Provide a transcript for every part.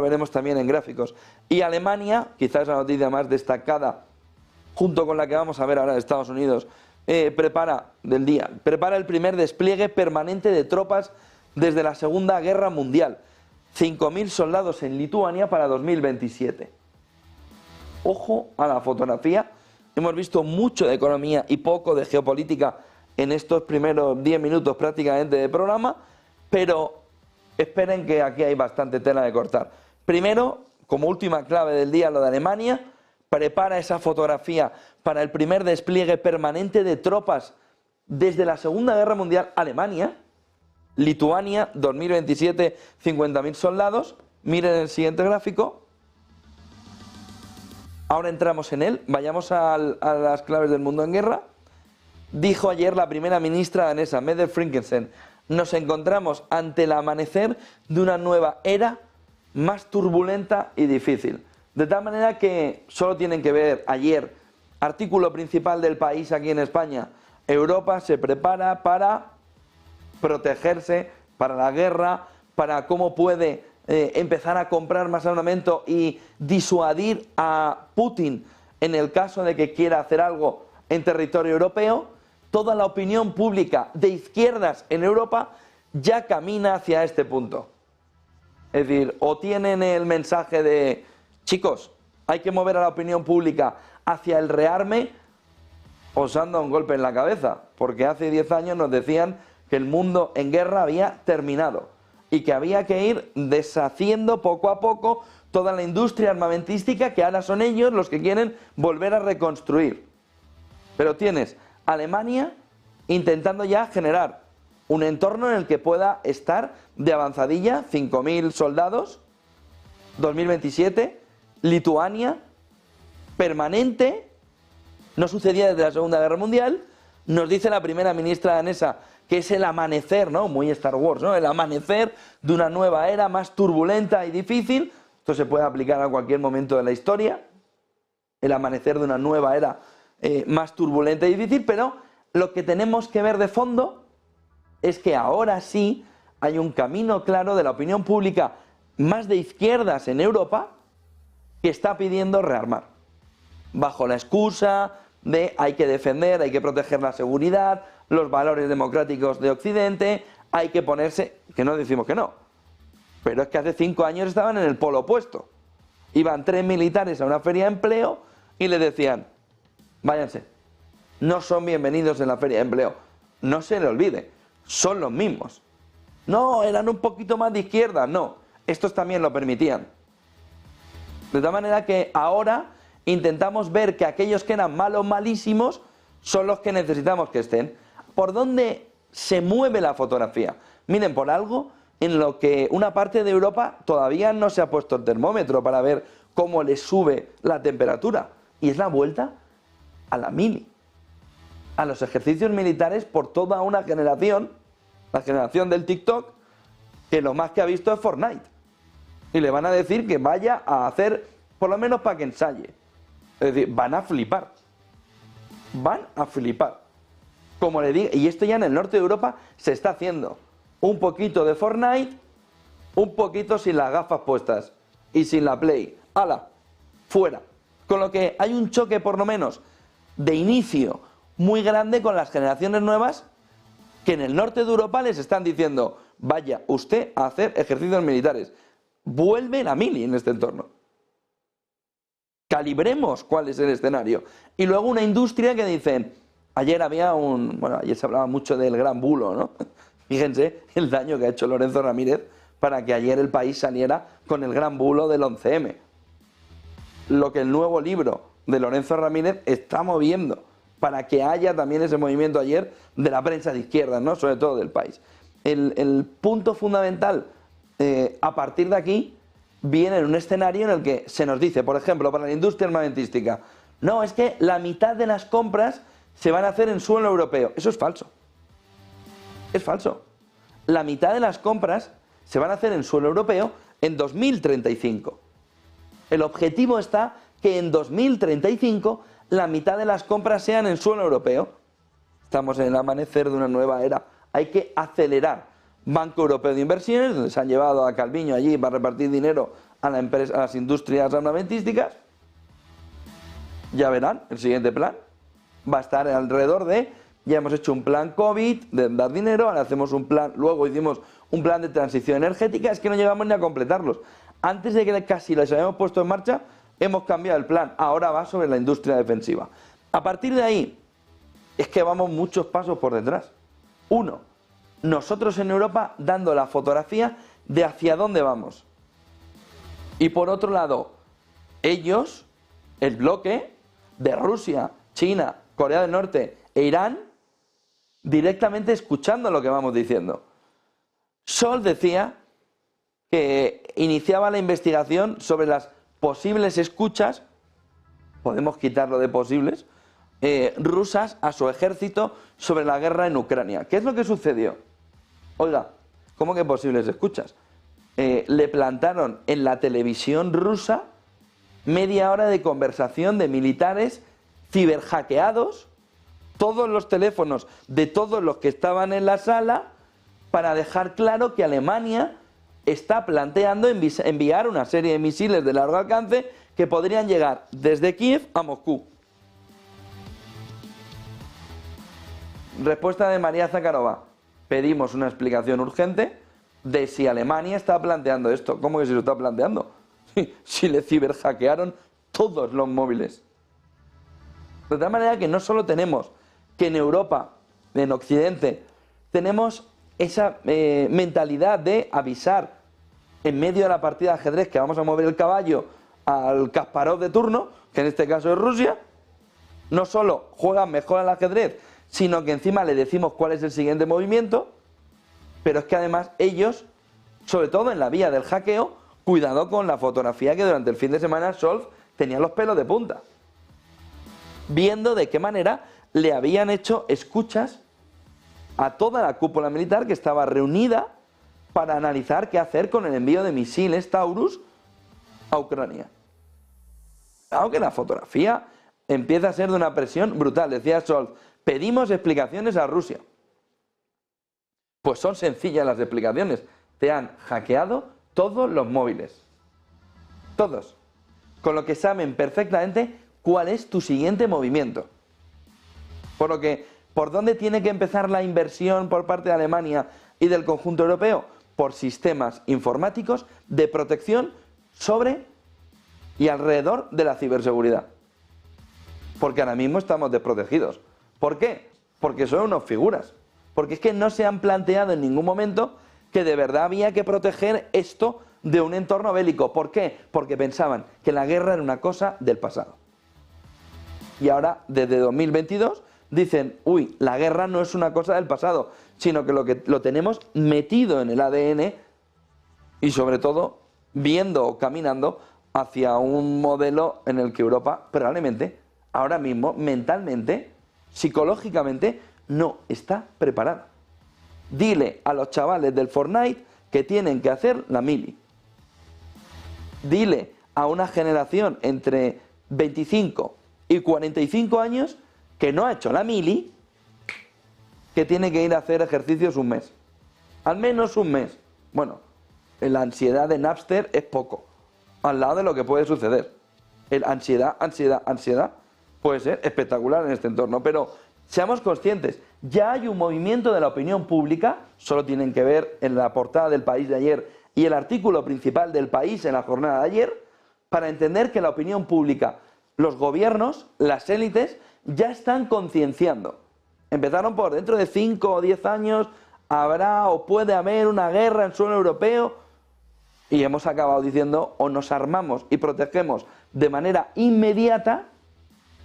veremos también en gráficos. Y Alemania, quizás la noticia más destacada, junto con la que vamos a ver ahora de Estados Unidos, prepara el primer despliegue permanente de tropas desde la Segunda Guerra Mundial. 5.000 soldados en Lituania para 2027. Ojo a la fotografía. Hemos visto mucho de economía y poco de geopolítica en estos primeros 10 minutos prácticamente de programa, pero esperen que aquí hay bastante tela de cortar. Primero, como última clave del día, lo de Alemania. Prepara esa fotografía para el primer despliegue permanente de tropas desde la Segunda Guerra Mundial. Alemania, Lituania, 2027, 50.000 soldados. Miren el siguiente gráfico. Ahora entramos en él, vayamos a las claves del mundo en guerra. Dijo ayer la primera ministra danesa, Mette Frederiksen, nos encontramos ante el amanecer de una nueva era más turbulenta y difícil. De tal manera que solo tienen que ver ayer, artículo principal del País aquí en España, Europa se prepara para protegerse, para la guerra, para cómo puede empezar a comprar más armamento y disuadir a Putin en el caso de que quiera hacer algo en territorio europeo. Toda la opinión pública de izquierdas en Europa ya camina hacia este punto. Es decir, o tienen el mensaje de chicos, hay que mover a la opinión pública hacia el rearme, o se han dado un golpe en la cabeza, porque hace 10 años nos decían que el mundo en guerra había terminado y que había que ir deshaciendo poco a poco toda la industria armamentística, que ahora son ellos los que quieren volver a reconstruir. Pero tienes Alemania intentando ya generar un entorno en el que pueda estar de avanzadilla, 5.000 soldados, 2027, Lituania, permanente, no sucedía desde la Segunda Guerra Mundial. Nos dice la primera ministra danesa que es el amanecer, ¿no? Muy Star Wars, ¿no? El amanecer de una nueva era más turbulenta y difícil. Esto se puede aplicar a cualquier momento de la historia. El amanecer de una nueva era más turbulenta y difícil, pero lo que tenemos que ver de fondo es que ahora sí hay un camino claro de la opinión pública más de izquierdas en Europa que está pidiendo rearmar, bajo la excusa de hay que defender, hay que proteger la seguridad, los valores democráticos de Occidente, hay que ponerse, que no decimos que no, pero es que hace 5 años estaban en el polo opuesto. Iban 3 militares a una feria de empleo y les decían, váyanse, no son bienvenidos en la feria de empleo. No se le olvide, son los mismos. No, eran un poquito más de izquierda, no, estos también lo permitían. De tal manera que ahora intentamos ver que aquellos que eran malos, malísimos, son los que necesitamos que estén. ¿Por dónde se mueve la fotografía? Miren, por algo en lo que una parte de Europa todavía no se ha puesto el termómetro para ver cómo le sube la temperatura. Y es la vuelta a la mili, a los ejercicios militares por toda una generación, la generación del TikTok, que lo más que ha visto es Fortnite. Y le van a decir que vaya a hacer, por lo menos para que ensaye. Es decir, van a flipar. Van a flipar. Como le digo, y esto ya en el norte de Europa se está haciendo. Un poquito de Fortnite, un poquito sin las gafas puestas y sin la Play. ¡Hala! Fuera. Con lo que hay un choque, por lo menos, de inicio muy grande con las generaciones nuevas que en el norte de Europa les están diciendo, vaya usted a hacer ejercicios militares. Vuelve la mili en este entorno. Calibremos cuál es el escenario. Y luego una industria que dicen, ayer ayer se hablaba mucho del gran bulo, ¿no? Fíjense el daño que ha hecho Lorenzo Ramírez para que ayer el país saliera con el gran bulo del 11M. Lo que el nuevo libro de Lorenzo Ramírez está moviendo para que haya también ese movimiento ayer de la prensa de izquierdas, ¿no? Sobre todo del país. El punto fundamental a partir de aquí viene en un escenario en el que se nos dice, por ejemplo, para la industria armamentística, no, es que la mitad de las compras se van a hacer en suelo europeo. Eso es falso. Es falso. La mitad de las compras se van a hacer en suelo europeo en 2035. El objetivo está que en 2035 la mitad de las compras sean en suelo europeo. Estamos en el amanecer de una nueva era. Hay que acelerar. Banco Europeo de Inversiones, donde se han llevado a Calviño allí para repartir dinero a las industrias armamentísticas. Ya verán, el siguiente plan va a estar alrededor de, ya hemos hecho un plan COVID, de dar dinero, ahora hacemos un plan, luego hicimos un plan de transición energética, es que no llegamos ni a completarlos. Antes de que casi los hayamos puesto en marcha, hemos cambiado el plan, ahora va sobre la industria defensiva. A partir de ahí, es que vamos muchos pasos por detrás. Uno, nosotros en Europa dando la fotografía de hacia dónde vamos. Y por otro lado, ellos, el bloque de Rusia, China, Corea del Norte e Irán, directamente escuchando lo que vamos diciendo. Scholz decía que iniciaba la investigación sobre las posibles escuchas, podemos quitarlo de posibles, rusas a su ejército sobre la guerra en Ucrania. ¿Qué es lo que sucedió? Oiga, ¿cómo que posibles escuchas? Le plantaron en la televisión rusa media hora de conversación de militares ciberhackeados, todos los teléfonos de todos los que estaban en la sala, para dejar claro que Alemania está planteando enviar una serie de misiles de largo alcance que podrían llegar desde Kiev a Moscú. Respuesta de María Zakharova: pedimos una explicación urgente de si Alemania está planteando esto. ¿Cómo que se lo está planteando? Si le ciberhackearon todos los móviles. De tal manera que no solo tenemos que en Europa, en Occidente, tenemos esa mentalidad de avisar en medio de la partida de ajedrez que vamos a mover el caballo al Kasparov de turno, que en este caso es Rusia. No solo juegan mejor al ajedrez, sino que encima le decimos cuál es el siguiente movimiento, pero es que además ellos, sobre todo en la vía del hackeo, cuidado con la fotografía que durante el fin de semana Scholz tenía los pelos de punta, viendo de qué manera le habían hecho escuchas a toda la cúpula militar que estaba reunida para analizar qué hacer con el envío de misiles Taurus a Ucrania. Aunque la fotografía empieza a ser de una presión brutal. Decía Scholz: pedimos explicaciones a Rusia. Pues son sencillas las explicaciones. Te han hackeado todos los móviles. Todos. Con lo que saben perfectamente cuál es tu siguiente movimiento. Por lo que, ¿por dónde tiene que empezar la inversión por parte de Alemania y del conjunto europeo? Por sistemas informáticos de protección sobre y alrededor de la ciberseguridad. Porque ahora mismo estamos desprotegidos. ¿Por qué? Porque son unas figuras. Porque es que no se han planteado en ningún momento que de verdad había que proteger esto de un entorno bélico. ¿Por qué? Porque pensaban que la guerra era una cosa del pasado. Y ahora, desde 2022, dicen: uy, la guerra no es una cosa del pasado, sino que lo tenemos metido en el ADN y sobre todo viendo o caminando hacia un modelo en el que Europa probablemente ahora mismo mentalmente, psicológicamente, no está preparada. Dile a los chavales del Fortnite que tienen que hacer la mili. Dile a una generación entre 25 y 45 años que no ha hecho la mili, que tiene que ir a hacer ejercicios un mes. Al menos un mes. Bueno, la ansiedad de Napster es poco, al lado de lo que puede suceder. El ansiedad puede ser espectacular en este entorno, pero seamos conscientes, ya hay un movimiento de la opinión pública, solo tienen que ver en la portada del País de ayer y el artículo principal del País en la jornada de ayer, para entender que la opinión pública, los gobiernos, las élites, ya están concienciando. Empezaron por dentro de 5 o 10 años, habrá o puede haber una guerra en suelo europeo, y hemos acabado diciendo: o nos armamos y protegemos de manera inmediata,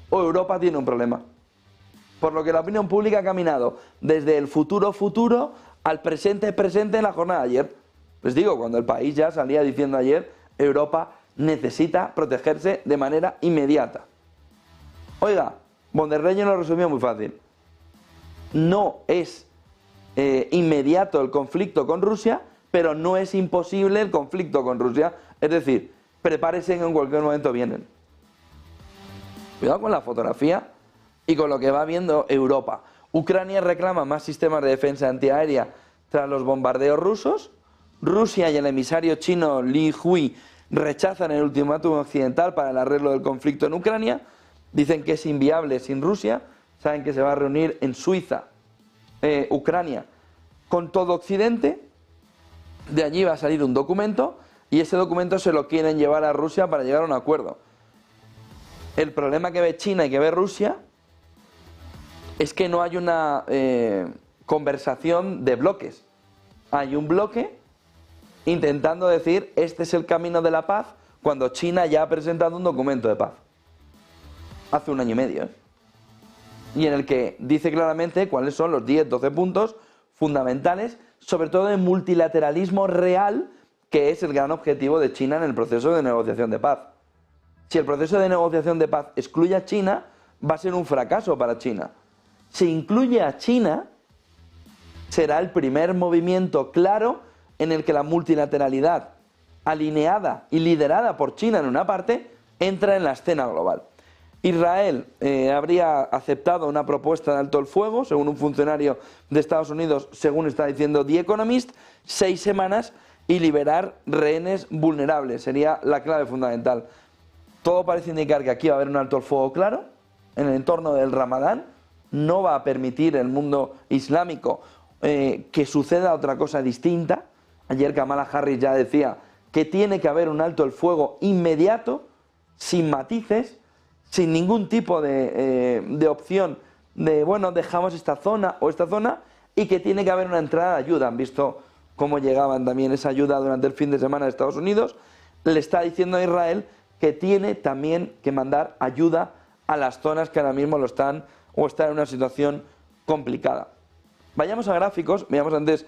o Europa tiene un problema. Por lo que la opinión pública ha caminado desde el futuro al presente en la jornada de ayer. Les digo, cuando el País ya salía diciendo ayer: Europa necesita protegerse de manera inmediata. Oiga, von der Leyen lo resumió muy fácil. No es inmediato el conflicto con Rusia, pero no es imposible el conflicto con Rusia. Es decir, prepárese que en cualquier momento vienen. Cuidado con la fotografía y con lo que va viendo Europa. Ucrania reclama más sistemas de defensa antiaérea tras los bombardeos rusos. Rusia y el emisario chino Li Hui rechazan el ultimátum occidental para el arreglo del conflicto en Ucrania, dicen que es inviable sin Rusia, saben que se va a reunir en Suiza, Ucrania, con todo Occidente, de allí va a salir un documento y ese documento se lo quieren llevar a Rusia para llegar a un acuerdo. El problema que ve China y que ve Rusia es que no hay una conversación de bloques. Hay un bloque intentando decir este es el camino de la paz cuando China ya ha presentado un documento de paz. Hace 1 año y medio. Y en el que dice claramente cuáles son los 10-12 puntos fundamentales, sobre todo de multilateralismo real, que es el gran objetivo de China en el proceso de negociación de paz. Si el proceso de negociación de paz excluye a China, va a ser un fracaso para China. Si incluye a China, será el primer movimiento claro en el que la multilateralidad, alineada y liderada por China en una parte, entra en la escena global. Israel habría aceptado una propuesta de alto el fuego, según un funcionario de Estados Unidos, según está diciendo The Economist, 6 semanas y liberar rehenes vulnerables. Sería la clave fundamental. Todo parece indicar que aquí va a haber un alto el fuego claro, en el entorno del Ramadán. No va a permitir el mundo islámico que suceda otra cosa distinta. Ayer Kamala Harris ya decía que tiene que haber un alto el fuego inmediato, sin matices, sin ningún tipo de opción de, bueno, dejamos esta zona o esta zona, y que tiene que haber una entrada de ayuda. Han visto cómo llegaban también esa ayuda durante el fin de semana de Estados Unidos. Le está diciendo a Israel que tiene también que mandar ayuda a las zonas que ahora mismo lo están o están en una situación complicada. Vayamos a gráficos, veamos antes